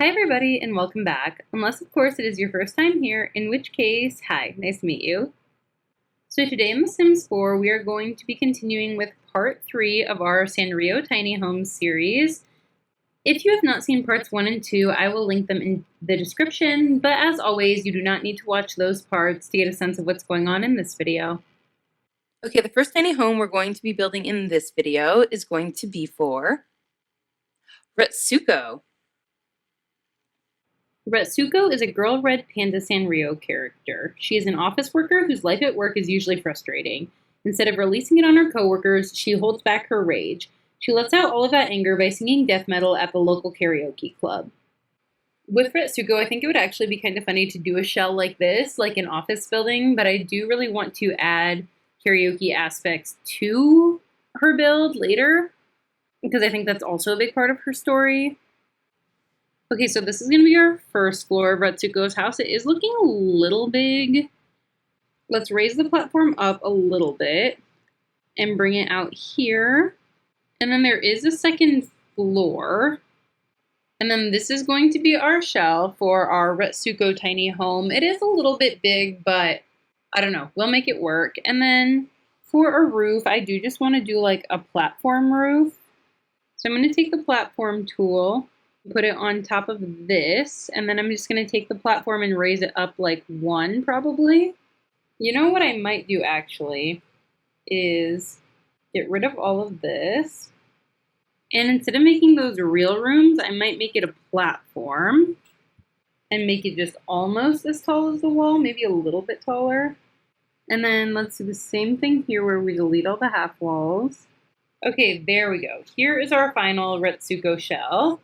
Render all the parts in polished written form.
Hi everybody and welcome back, unless of course it is your first time here, in which case, hi, nice to meet you. So today in The Sims 4 we are going to be continuing with part 3 of our Sanrio Tiny Homes series. If you have not seen parts 1 and 2, I will link them in the description, but as always, you do not need to watch those parts to get a sense of what's going on in this video. Okay, the first tiny home we're going to be building in this video is going to be for Retsuko. Retsuko is a girl red panda Sanrio character. She is an office worker whose life at work is usually frustrating. Instead of releasing it on her coworkers, she holds back her rage. She lets out all of that anger by singing death metal at the local karaoke club. With Retsuko, I think it would actually be kind of funny to do a shell like this, like an office building, but I do really want to add karaoke aspects to her build later, because I think that's also a big part of her story. Okay, so this is going to be our first floor of Retsuko's house. It is looking a little big. Let's raise the platform up a little bit and bring it out here. And then there is a second floor. And then this is going to be our shell for our Retsuko tiny home. It is a little bit big, but I don't know. We'll make it work. And then for a roof, I do just want to do like a platform roof. So I'm going to take the platform tool, put it on top of this, and then I'm just going to take the platform and raise it up like one probably. You know what I might do actually is get rid of all of this, and instead of making those real rooms, I might make it a platform and make it just almost as tall as the wall, maybe a little bit taller. And then let's do the same thing here where we delete all the half walls. Okay, there we go. Here is our final Retsuko shell.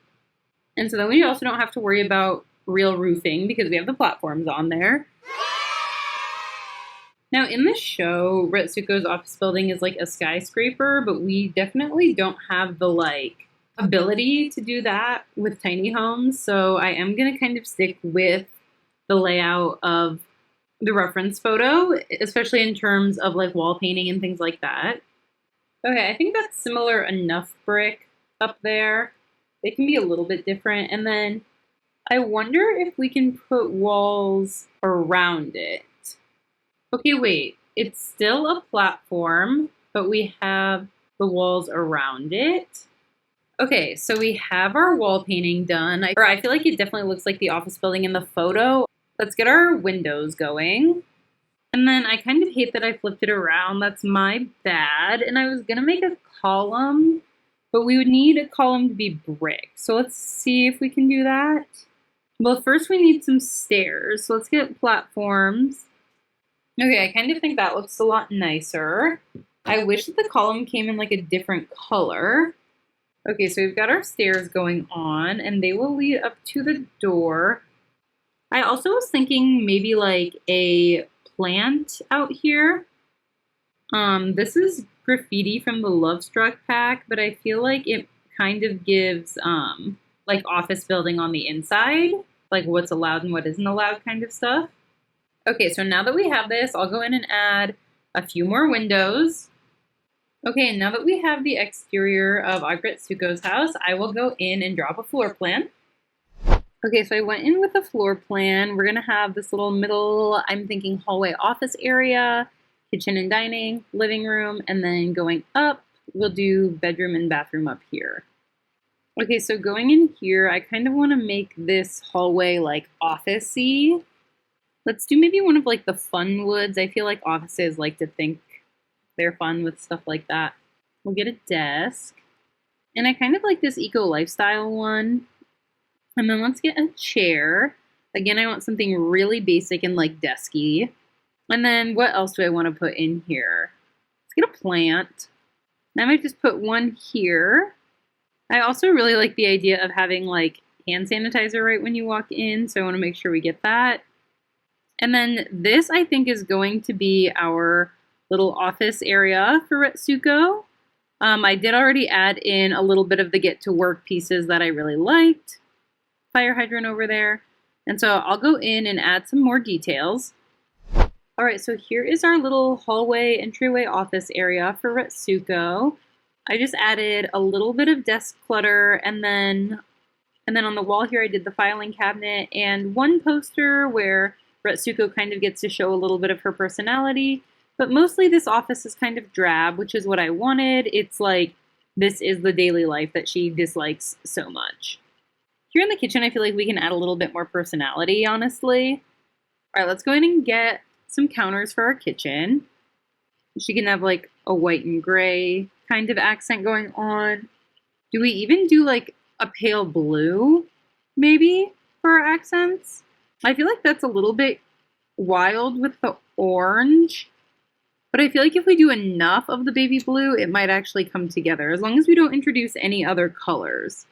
And so then we also don't have to worry about real roofing because we have the platforms on there. Now in the show, Retsuko's office building is like a skyscraper, but we definitely don't have the ability to do that with tiny homes. So I am going to kind of stick with the layout of the reference photo, especially in terms of like wall painting and things like that. Okay, I think that's similar enough brick up there. They can be a little bit different. And then I wonder if we can put walls around it. Okay, wait. It's still a platform, but we have the walls around it. Okay, so we have our wall painting done. I feel like it definitely looks like the office building in the photo. Let's get our windows going. And then I kind of hate that I flipped it around. That's my bad. And I was going to make a column, but we would need a column to be brick. So let's see if we can do that. Well, first we need some stairs. So let's get platforms. Okay, I kind of think that looks a lot nicer. I wish that the column came in like a different color. Okay, so we've got our stairs going on and they will lead up to the door. I also was thinking maybe like a plant out here. This is graffiti from the Love Struck pack, but I feel like it kind of gives like office building on the inside, like what's allowed and what isn't allowed kind of stuff. Okay, so now that we have this, I'll go in and add a few more windows. Okay, and now that we have the exterior of Retsuko's house, I will go in and drop a floor plan. Okay, so I went in with a floor plan. We're gonna have this little middle, I'm thinking hallway office area, kitchen and dining, living room, and then going up, we'll do bedroom and bathroom up here. Okay, so going in here, I kind of want to make this hallway like office-y. Let's do maybe one of like the fun woods. I feel like offices like to think they're fun with stuff like that. We'll get a desk. And I kind of like this eco lifestyle one. And then let's get a chair. Again, I want something really basic and like desky. And then what else do I want to put in here? Let's get a plant. I might just put one here. I also really like the idea of having like hand sanitizer right when you walk in, so I want to make sure we get that. And then this I think is going to be our little office area for Retsuko. I did already add in a little bit of the get to work pieces that I really liked. Fire hydrant over there. And so I'll go in and add some more details. All right, so here is our little hallway entryway office area for Retsuko. I just added a little bit of desk clutter and then And then on the wall here, I did the filing cabinet and one poster where Retsuko kind of gets to show a little bit of her personality. But mostly this office is kind of drab, which is what I wanted. It's like, this is the daily life that she dislikes so much. Here in the kitchen, I feel like we can add a little bit more personality, honestly. All right, let's go ahead and get some counters for our kitchen. She can have like a white and gray kind of accent going on. Do we even do like a pale blue, maybe, for our accents? I feel like that's a little bit wild with the orange. But I feel like if we do enough of the baby blue, it might actually come together, as long as we don't introduce any other colors.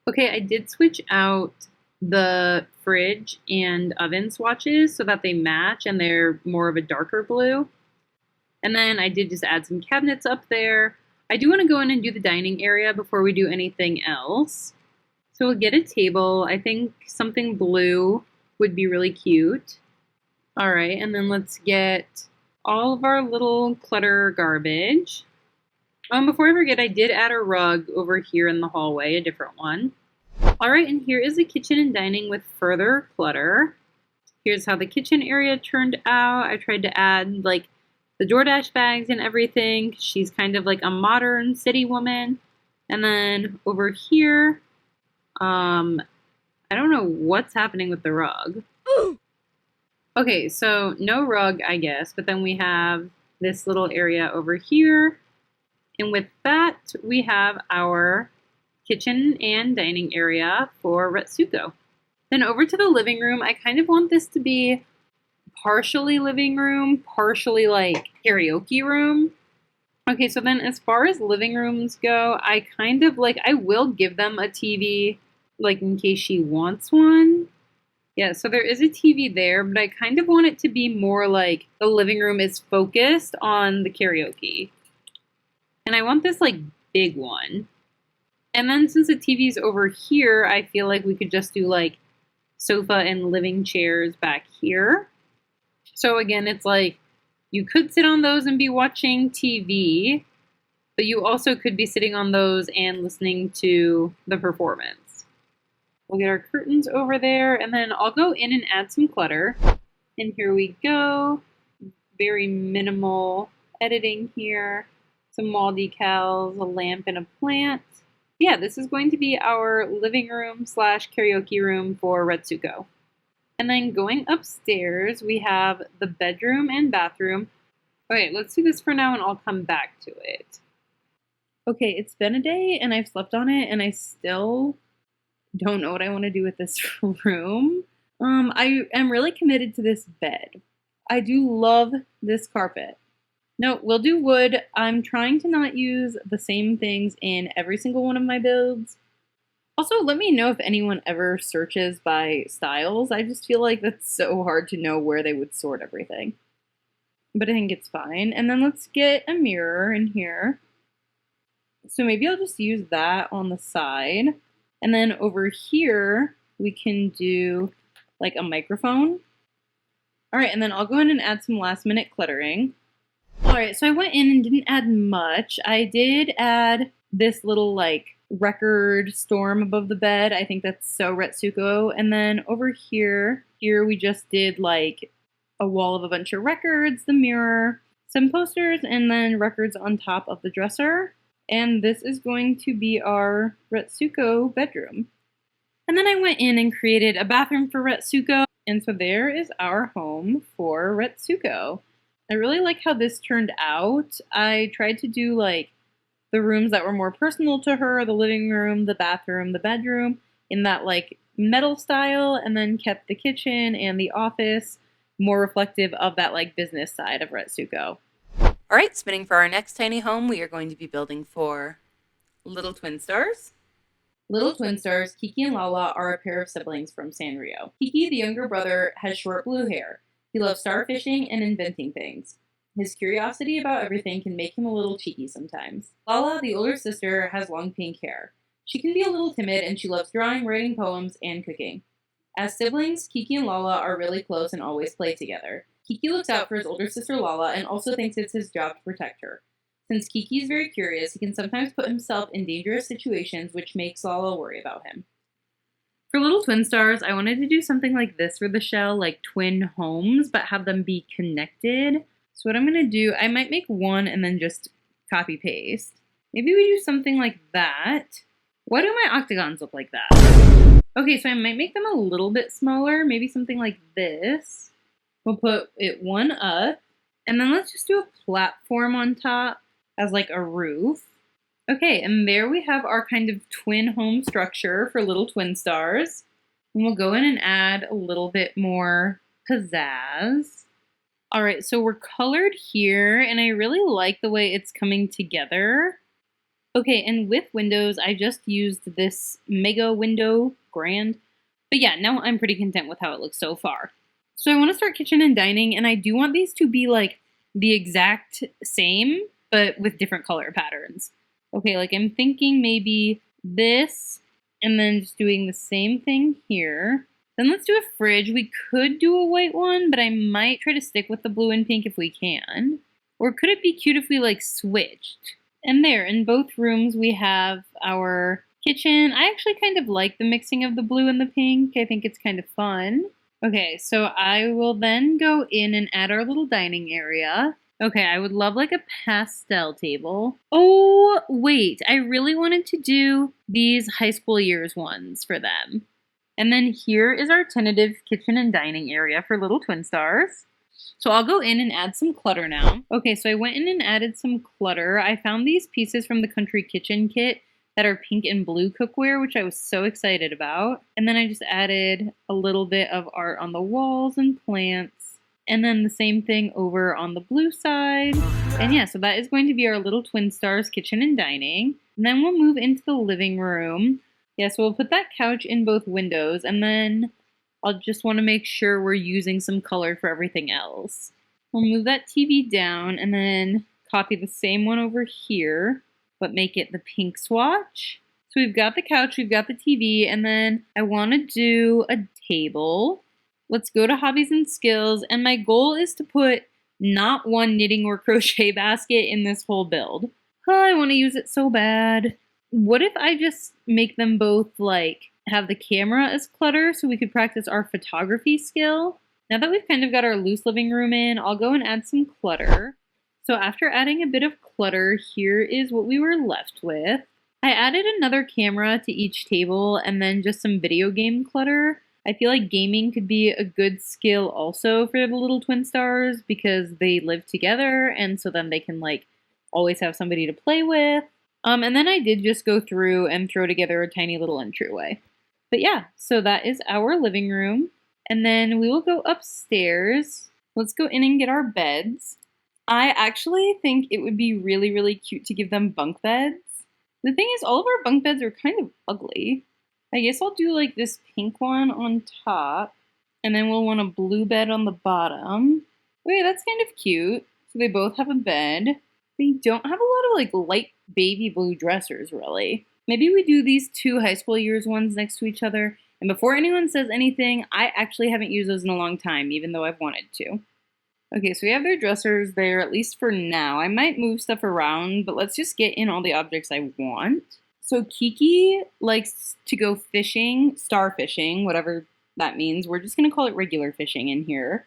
Okay, I did switch out the fridge and oven swatches so that they match and they're more of a darker blue. And then I did just add some cabinets up there. I do want to go in and do the dining area before we do anything else. So we'll get a table. I think something blue would be really cute. All right, and then let's get all of our little clutter garbage. Before I forget, I did add a rug over here in the hallway, a different one. All right, and here is the kitchen and dining with further clutter. Here's how the kitchen area turned out. I tried to add like the DoorDash bags and everything. She's kind of like a modern city woman. And then over here, I don't know what's happening with the rug. Okay, so no rug, I guess, but then we have this little area over here. And with that, we have our kitchen and dining area for Retsuko. Then over to the living room, I kind of want this to be partially living room, partially like karaoke room. Okay, so then as far as living rooms go, I kind of like, I will give them a TV, like in case she wants one. Yeah, so there is a TV there, but I kind of want it to be more like the living room is focused on the karaoke. And I want this like big one. And then since the TV's over here, I feel like we could just do like sofa and living chairs back here. So again, it's like you could sit on those and be watching TV, but you also could be sitting on those and listening to the performance. We'll get our curtains over there, and then I'll go in and add some clutter. And here we go. Very minimal editing here. Some wall decals, a lamp, and a plant. Yeah, this is going to be our living room / karaoke room for Retsuko. And then going upstairs, we have the bedroom and bathroom. Okay, let's do this for now, and I'll come back to it. Okay, it's been a day, and I've slept on it, and I still don't know what I want to do with this room. I am really committed to this bed. I do love this carpet. No, we'll do wood. I'm trying to not use the same things in every single one of my builds. Also, let me know if anyone ever searches by styles. I just feel like that's so hard to know where they would sort everything. But I think it's fine. And then let's get a mirror in here. So maybe I'll just use that on the side. And then over here, we can do like a microphone. All right, and then I'll go in and add some last minute cluttering. All right, so I went in and didn't add much. I did add this little like record storm above the bed. I think that's so Retsuko. And then over here we just did like a wall of a bunch of records, the mirror, some posters, and then records on top of the dresser. And this is going to be our Retsuko bedroom. And then I went in and created a bathroom for Retsuko. And so there is our home for Retsuko. I really like how this turned out. I tried to do like the rooms that were more personal to her, the living room, the bathroom, the bedroom, in that like metal style, and then kept the kitchen and the office more reflective of that like business side of Retsuko. All right, spinning for our next tiny home, we are going to be building for little twin stars. Little twin stars, Kiki and Lala, are a pair of siblings from Sanrio. Kiki, the younger brother, has short blue hair. He loves starfishing and inventing things. His curiosity about everything can make him a little cheeky sometimes. Lala, the older sister, has long pink hair. She can be a little timid, and she loves drawing, writing poems, and cooking. As siblings, Kiki and Lala are really close and always play together. Kiki looks out for his older sister Lala and also thinks it's his job to protect her. Since Kiki is very curious, he can sometimes put himself in dangerous situations, which makes Lala worry about him. For little twin stars, I wanted to do something like this for the shell, like twin homes, but have them be connected. So what I'm going to do, I might make one and then just copy paste. Maybe we do something like that. Why do my octagons look like that? Okay, so I might make them a little bit smaller, maybe something like this. We'll put it one up, and then let's just do a platform on top as like a roof. Okay, and there we have our kind of twin home structure for little twin stars. And we'll go in and add a little bit more pizzazz. All right, so we're colored here, and I really like the way it's coming together. Okay, and with windows, I just used this mega window grand. But yeah, now I'm pretty content with how it looks so far. So I want to start kitchen and dining, and I do want these to be like the exact same, but with different color patterns. Okay, like I'm thinking maybe this, and then just doing the same thing here. Then let's do a fridge. We could do a white one, but I might try to stick with the blue and pink if we can. Or could it be cute if we like switched? And there, in both rooms, we have our kitchen. I actually kind of like the mixing of the blue and the pink. I think it's kind of fun. Okay, so I will then go in and add our little dining area. Okay, I would love like a pastel table. Oh, wait, I really wanted to do these high school years ones for them. And then here is our tentative kitchen and dining area for little twin stars. So I'll go in and add some clutter now. Okay, so I went in and added some clutter. I found these pieces from the Country Kitchen kit that are pink and blue cookware, which I was so excited about. And then I just added a little bit of art on the walls and plants. And then the same thing over on the blue side. And yeah, so that is going to be our little twin stars kitchen and dining. And then we'll move into the living room. Yeah, so we'll put that couch in both windows, and then I'll just want to make sure we're using some color for everything else. We'll move that TV down and then copy the same one over here, but make it the pink swatch. So we've got the couch, we've got the TV, and then I want to do a table. Let's go to hobbies and skills, and my goal is to put not one knitting or crochet basket in this whole build. Oh, I want to use it so bad. What if I just make them both like have the camera as clutter so we could practice our photography skill? Now that we've kind of got our loose living room in, I'll go and add some clutter. So after adding a bit of clutter, here is what we were left with. I added another camera to each table and then just some video game clutter. I feel like gaming could be a good skill also for the little twin stars because they live together, and so then they can like always have somebody to play with. And then I did just go through and throw together a tiny little entryway. But yeah, so that is our living room. And then we will go upstairs. Let's go in and get our beds. I actually think it would be really, really cute to give them bunk beds. The thing is, all of our bunk beds are kind of ugly. I guess I'll do like this pink one on top. And then we'll want a blue bed on the bottom. Wait, that's kind of cute. So they both have a bed. They don't have a lot of like light baby blue dressers, really. Maybe we do these two high school years ones next to each other. And before anyone says anything, I actually haven't used those in a long time, even though I've wanted to. Okay, so we have their dressers there, at least for now. I might move stuff around, but let's just get in all the objects I want. So Kiki likes to go fishing, star fishing, whatever that means. We're just going to call it regular fishing in here.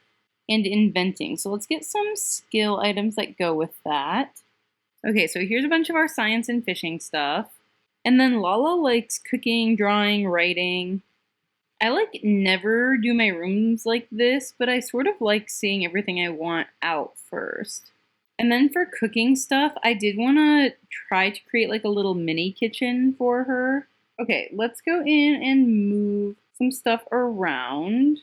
And inventing. So let's get some skill items that go with that. Okay, so here's a bunch of our science and fishing stuff. And then Lala likes cooking, drawing, writing. I like never do my rooms like this, but I sort of like seeing everything I want out first. And then for cooking stuff, I did want to try to create like a little mini kitchen for her. Okay, let's go in and move some stuff around.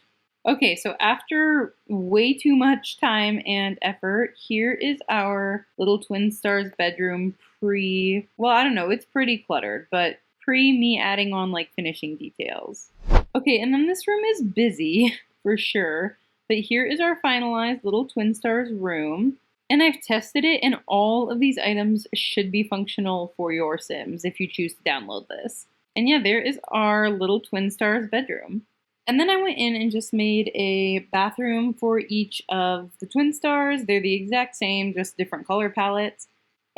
Okay, so after way too much time and effort, here is our little twin stars bedroom well, I don't know, it's pretty cluttered, but me adding on like finishing details. Okay, and then this room is busy for sure, but here is our finalized little twin stars room. And I've tested it, and all of these items should be functional for your Sims if you choose to download this. And yeah, there is our little twin stars bedroom. And then I went in and just made a bathroom for each of the twin stars. They're the exact same, just different color palettes.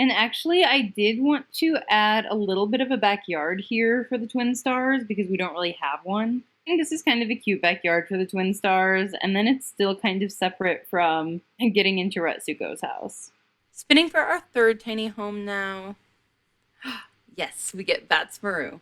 And actually, I did want to add a little bit of a backyard here for the twin stars because we don't really have one. I think this is kind of a cute backyard for the twin stars, and then it's still kind of separate from getting into Retsuko's house. Spinning for our third tiny home now. Yes, we get Batsmaru.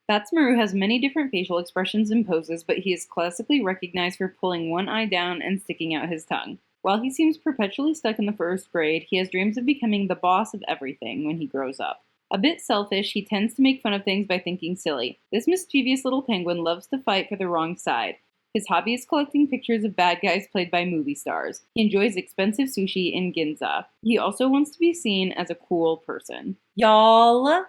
Batsmaru has many different facial expressions and poses, but he is classically recognized for pulling one eye down and sticking out his tongue. While he seems perpetually stuck in the first grade, he has dreams of becoming the boss of everything when he grows up. A bit selfish, he tends to make fun of things by thinking silly. This mischievous little penguin loves to fight for the wrong side. His hobby is collecting pictures of bad guys played by movie stars. He enjoys expensive sushi in Ginza. He also wants to be seen as a cool person. Y'all.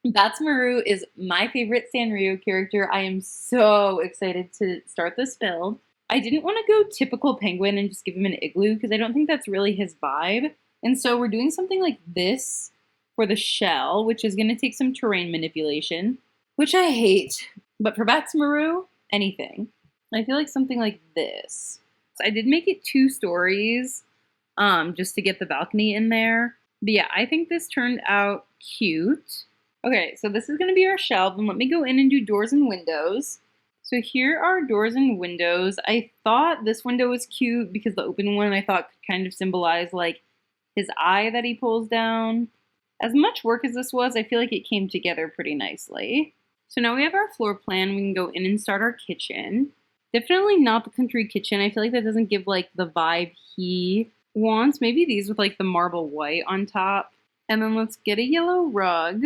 Batsmaru is my favorite Sanrio character. I am so excited to start this build. I didn't want to go typical penguin and just give him an igloo because I don't think that's really his vibe. And so we're doing something like this for the shell, which is going to take some terrain manipulation, which I hate. But for Batsmaru, anything. I feel like something like this. So I did make it 2 stories just to get the balcony in there. But yeah, I think this turned out cute. Okay, so this is going to be our shelf, and let me go in and do doors and windows. So here are doors and windows. I thought this window was cute because the open one I thought could kind of symbolize like his eye that he pulls down. As much work as this was, I feel like it came together pretty nicely. So now we have our floor plan. We can go in and start our kitchen. Definitely not the country kitchen. I feel like that doesn't give like the vibe he wants. Maybe these with like the marble white on top. And then let's get a yellow rug.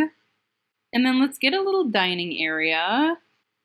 And then let's get a little dining area.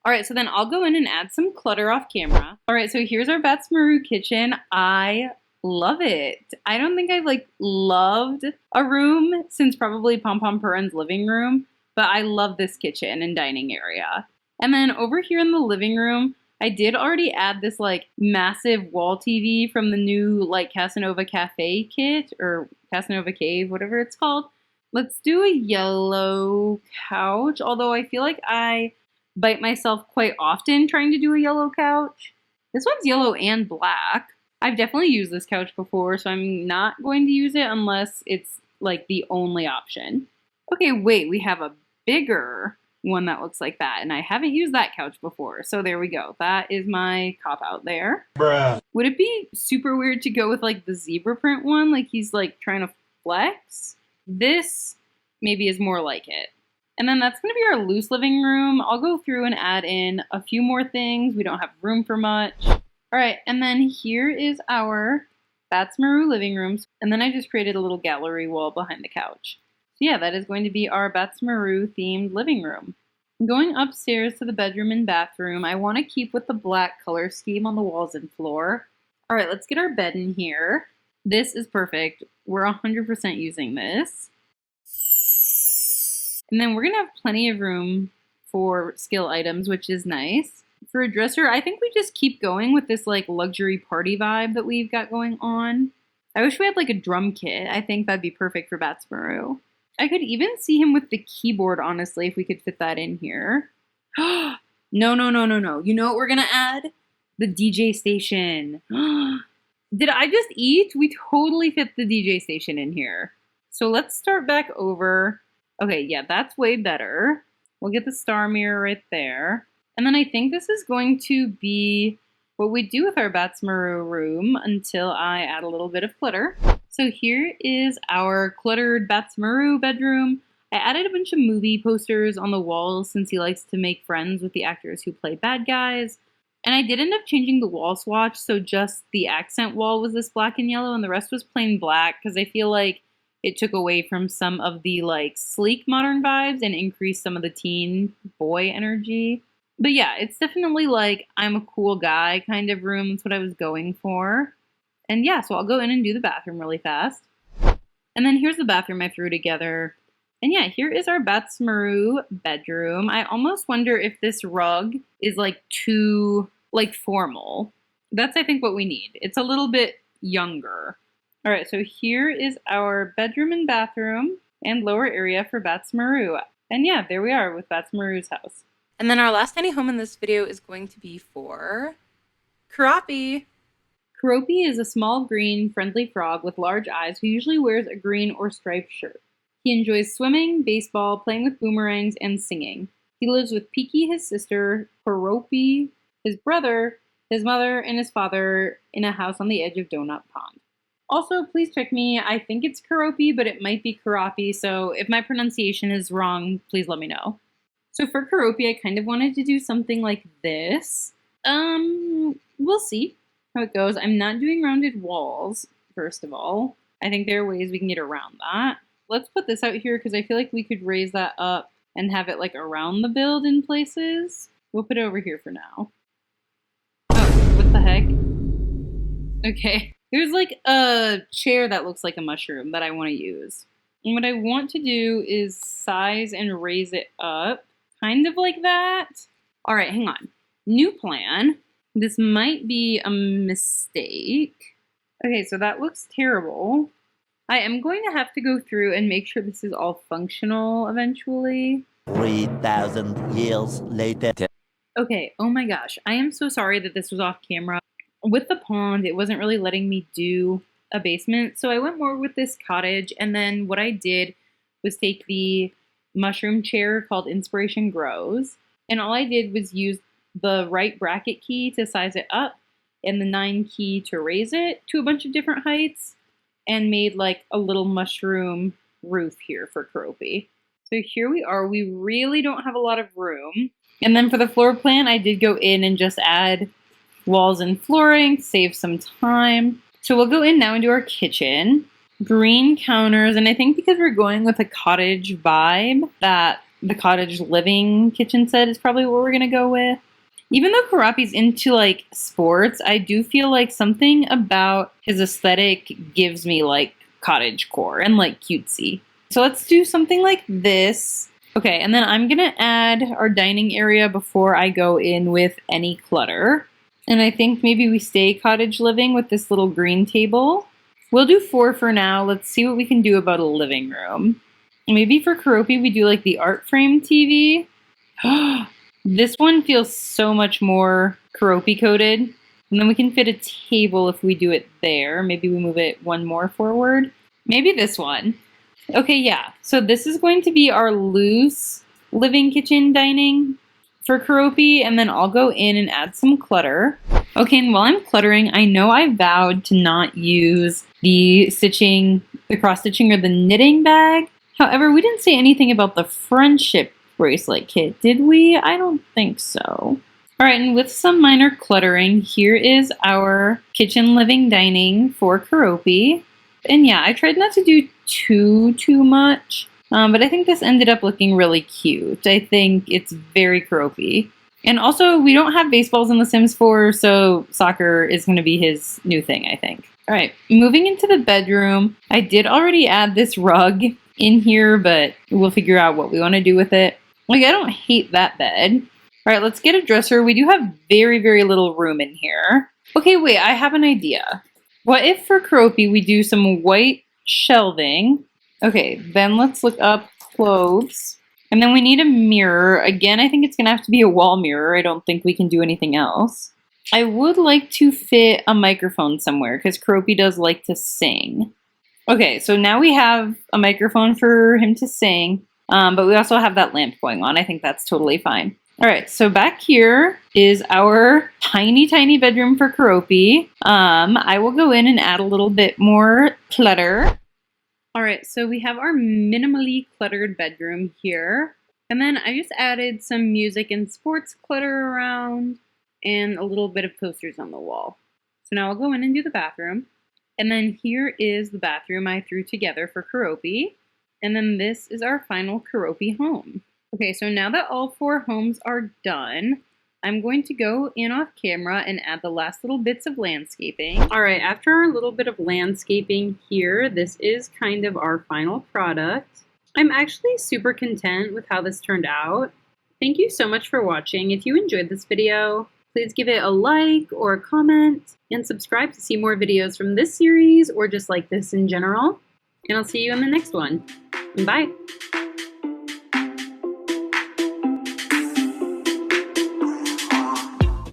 All right, so then I'll go in and add some clutter off camera. All right, so here's our Batsmaru kitchen. I love it. I don't think I've like loved a room since probably Pom Pom Purin's living room, but I love this kitchen and dining area. And then over here in the living room, I did already add this like massive wall TV from the new like Casanova Cafe kit or Casanova Cave, whatever it's called. Let's do a yellow couch, although I feel like I bite myself quite often trying to do a yellow couch. This one's yellow and black. I've definitely used this couch before, so I'm not going to use it unless it's like the only option. Okay, wait, we have a bigger one that looks like that, and I haven't used that couch before, so there we go. That is my cop out there. Bruh. Would it be super weird to go with like the zebra print one, like he's like trying to flex? This maybe is more like it. And then that's going to be our loose living room. I'll go through and add in a few more things. We don't have room for much. All right, and then here is our Batsmaru living room. And then I just created a little gallery wall behind the couch. So yeah, that is going to be our Batsmaru themed living room. Going upstairs to the bedroom and bathroom, I want to keep with the black color scheme on the walls and floor. All right, let's get our bed in here. This is perfect. We're 100% using this. And then we're going to have plenty of room for skill items, which is nice. For a dresser, I think we just keep going with this like luxury party vibe that we've got going on. I wish we had like a drum kit. I think that'd be perfect for Batsmaru. I could even see him with the keyboard, honestly, if we could fit that in here. No. You know what we're going to add? The DJ station. Did I just eat? We totally fit the DJ station in here. So let's start back over. Okay, yeah, that's way better. We'll get the star mirror right there. And then I think this is going to be what we do with our Batsmaru room until I add a little bit of clutter. So here is our cluttered Batsmaru bedroom. I added a bunch of movie posters on the walls since he likes to make friends with the actors who play bad guys. And I did end up changing the wall swatch, so just the accent wall was this black and yellow and the rest was plain black because I feel like it took away from some of the like sleek modern vibes and increased some of the teen boy energy. But yeah, it's definitely like I'm a cool guy kind of room. That's what I was going for. And yeah, so I'll go in and do the bathroom really fast. And then here's the bathroom I threw together. And yeah, here is our Batsmaru bedroom. I almost wonder if this rug is like too like formal. That's I think what we need. It's a little bit younger. All right, so here is our bedroom and bathroom and lower area for Batsmaru. And yeah, there we are with Batsmaru's house. And then our last tiny home in this video is going to be for Karapi. Karopi is a small, green, friendly frog with large eyes who usually wears a green or striped shirt. He enjoys swimming, baseball, playing with boomerangs, and singing. He lives with Piki, his sister, Karopi, his brother, his mother, and his father in a house on the edge of Donut Pond. Also, please check me. I think it's Karopi, but it might be Karapi, so if my pronunciation is wrong, please let me know. So for Karopi, I kind of wanted to do something like this. We'll see how it goes. I'm not doing rounded walls, first of all. I think there are ways we can get around that. Let's put this out here because I feel like we could raise that up and have it like around the build in places. We'll put it over here for now. Oh, what the heck? Okay. There's like a chair that looks like a mushroom that I want to use. And what I want to do is size and raise it up. Kind of like that. All right, hang on. New plan. This might be a mistake. Okay, so that looks terrible. I am going to have to go through and make sure this is all functional eventually. 3,000 years later. Okay, oh my gosh. I am so sorry that this was off camera. With the pond, it wasn't really letting me do a basement, so I went more with this cottage, and then what I did was take the mushroom chair called Inspiration Grows, and all I did was use the right bracket key to size it up and the 9 key to raise it to a bunch of different heights, and made like a little mushroom roof here for Karopi. So here we are. We really don't have a lot of room. And then for the floor plan, I did go in and just add walls and flooring, save some time. So we'll go in now and do our kitchen. Green counters, and I think because we're going with a cottage vibe, that the cottage living kitchen set is probably what we're gonna go with. Even though Karapi's into like sports, I do feel like something about his aesthetic gives me like cottage core and like cutesy. So let's do something like this. Okay, and then I'm gonna add our dining area before I go in with any clutter. And I think maybe we stay cottage living with this little green table. We'll do 4 for now. Let's see what we can do about a living room. Maybe for Karopi, we do like the art frame TV. This one feels so much more Karopi coated. And then we can fit a table if we do it there. Maybe we move it one more forward. Maybe this one. Okay, yeah. So this is going to be our loose living kitchen dining for Karopi, and then I'll go in and add some clutter. Okay, and while I'm cluttering, I know I vowed to not use the stitching, the cross stitching or the knitting bag. However, we didn't say anything about the friendship bracelet kit, did we? I don't think so. All right, and with some minor cluttering, here is our kitchen living dining for Karopi. And yeah, I tried not to do too much. But I think this ended up looking really cute. I think it's very Karopi. And also, we don't have baseballs in The Sims 4, so soccer is going to be his new thing, I think. All right, moving into the bedroom. I did already add this rug in here, but we'll figure out what we want to do with it. Like, I don't hate that bed. All right, let's get a dresser. We do have very, very little room in here. Okay, wait, I have an idea. What if for Karopi we do some white shelving? Okay, then let's look up clothes. And then we need a mirror. Again, I think it's going to have to be a wall mirror. I don't think we can do anything else. I would like to fit a microphone somewhere because Karopi does like to sing. Okay, so now we have a microphone for him to sing, but we also have that lamp going on. I think that's totally fine. All right, so back here is our tiny, tiny bedroom for Karopi. I will go in and add a little bit more clutter. All right, so we have our minimally cluttered bedroom here. And then I just added some music and sports clutter around and a little bit of posters on the wall. So now I'll go in and do the bathroom. And then here is the bathroom I threw together for Karopi. And then this is our final Karopi home. Okay, so now that all 4 homes are done, I'm going to go in off camera and add the last little bits of landscaping. All right, after our little bit of landscaping here, this is kind of our final product. I'm actually super content with how this turned out. Thank you so much for watching. If you enjoyed this video, please give it a like or a comment and subscribe to see more videos from this series or just like this in general. And I'll see you in the next one. Bye.